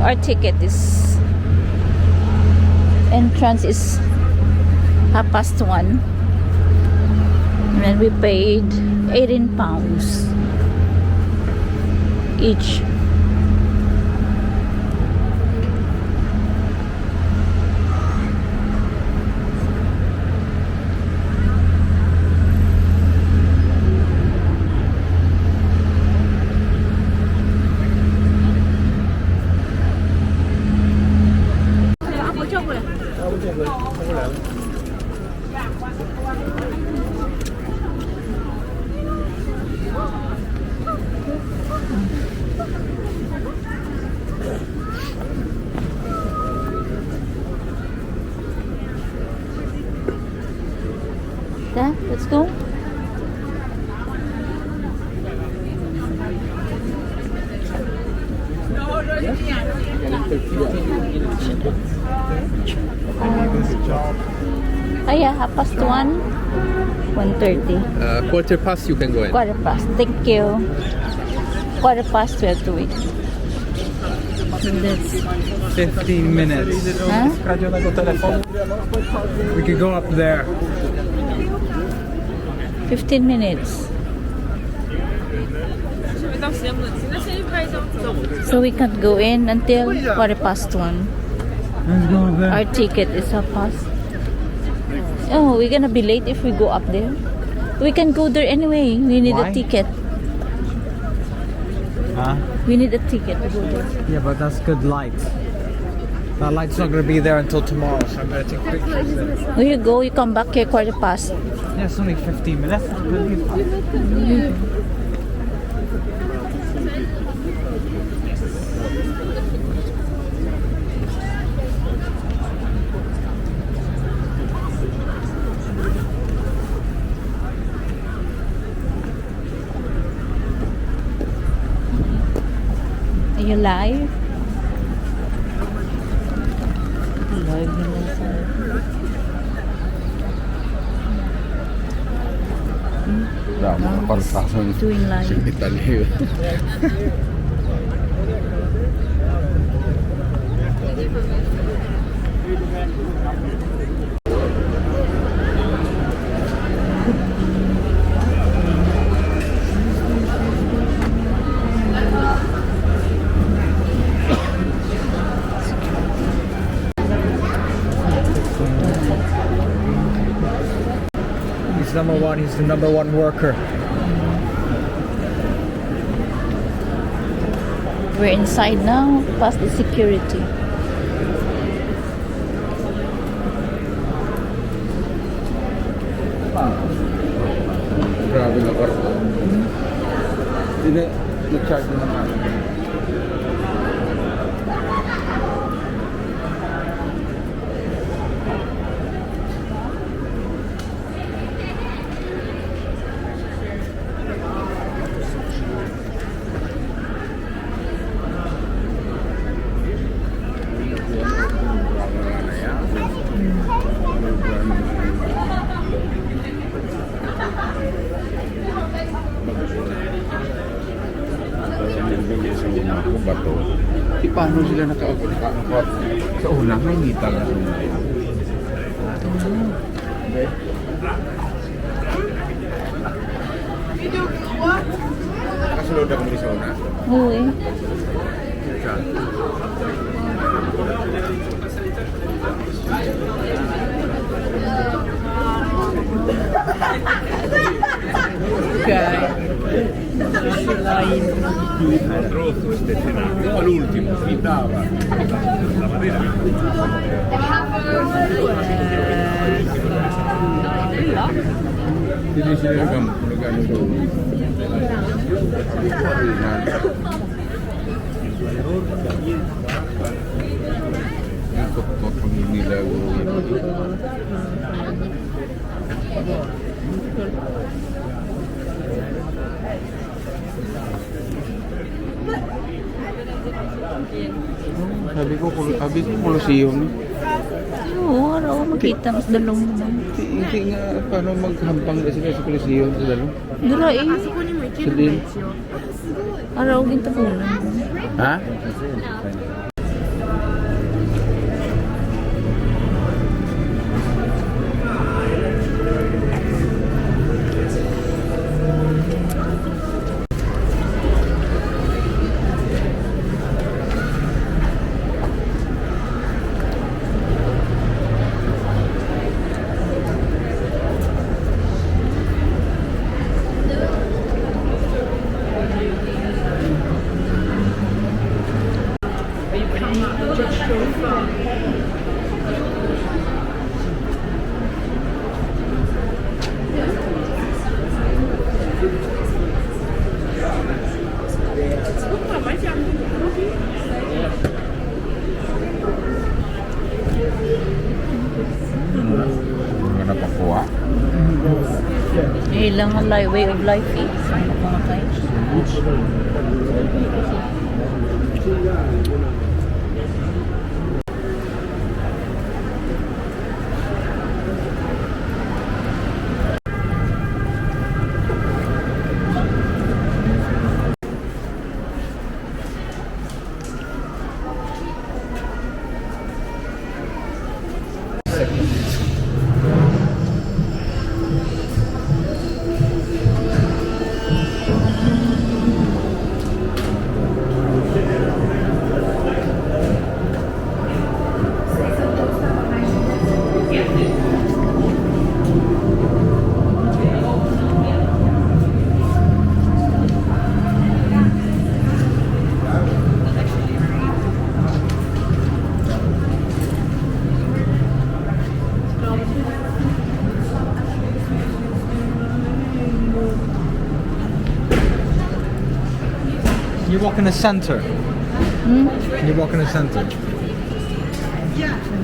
Our ticket is, entrance is 1:30, and we paid 18 pounds each. Yeah, let's go. Yeah, 1:30, 1:30. Quarter past you can go in. Quarter past, thank you. Quarter past, we have to wait. That's 15 minutes. Huh? We could go up there. 15 minutes. So we can't go in until 1:15. Let's go up there. Our ticket is 1:30. Oh, we're gonna be late if we go up there. We can go there anyway. We need Why? a ticket. Huh? We need a ticket to go there. Yeah, but that's good light. That light's not gonna be there until tomorrow, so I'm gonna take pictures there. When you go, you come back here 1:15. Yeah, it's only 15 minutes. It'll be fine. Are you live? Live na sa... Doing live. He's number one. He's the number one worker. We're inside now, past the security. Grabe na karto. Hindi, na-charge na naman. Bato. Di paano sila nakaupo sa una? May nita lang. Nakasulod ako sa una. Oo eh. All'ultimo fidava. Hindi sila nagano doon. Ikot-kot pag nila Sabi ko Colosseum. Oo, araw makita mas dalong naman. Hindi nga paano maghampang na sila sa Colosseum sa dalong. Dala eh. Sabihin. Araw ginto po na. Ha? Napakuha. Ilang ang way of life eh. Ano pa nga kayo? You walk in the center. You walk in the center.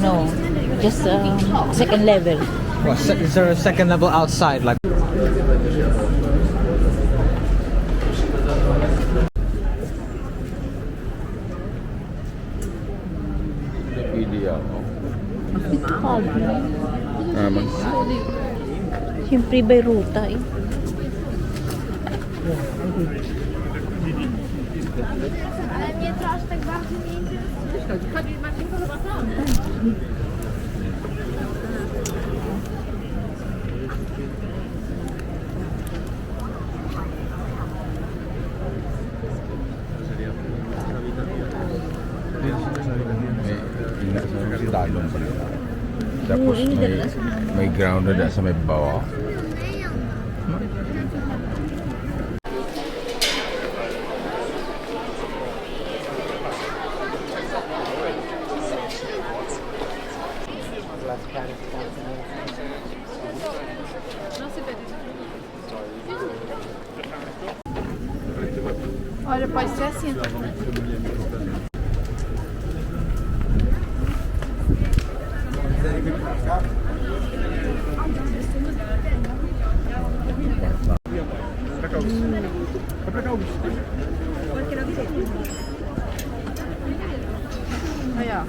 No, just second level. What? Is there a second level outside? Like. Ideal. Ito pag. Naman. Siyempre by ruta eh. May dalong pala. Tapos may ground na sa may bawah. Olha, pode ser assim. Aí, ó.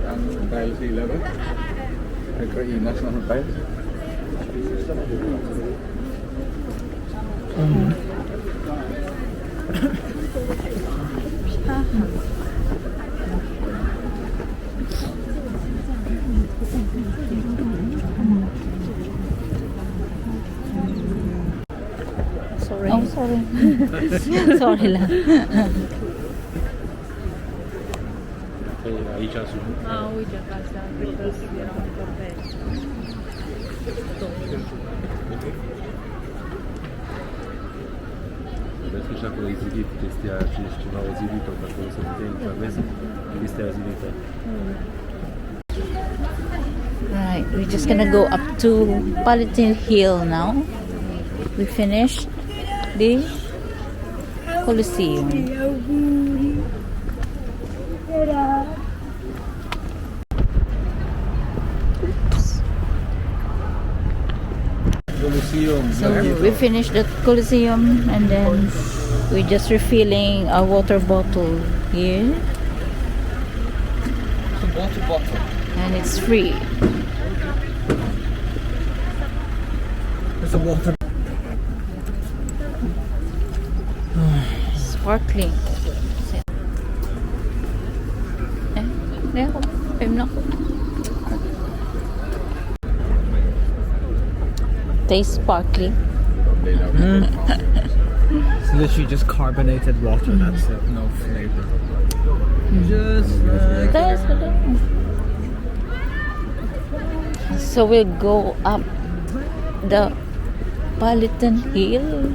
Ang tile sila ba? Nagkainas ng tile. Sorry lang. Adesso c'ha quello di Zidit che stia, ci va esibito per quello che avesse che stia esibito. Right, we're just gonna go up to Palatine Hill now. We finished the Colosseum. Colosseum. So we finished the Colosseum and then we're just refilling our water bottle here. It's a water bottle. And it's free. It's a water. Sparkling. I'm not. Tastes sparkling. It's literally just carbonated water. That's it. No flavor. Just So we'll go up the Palatine Hill.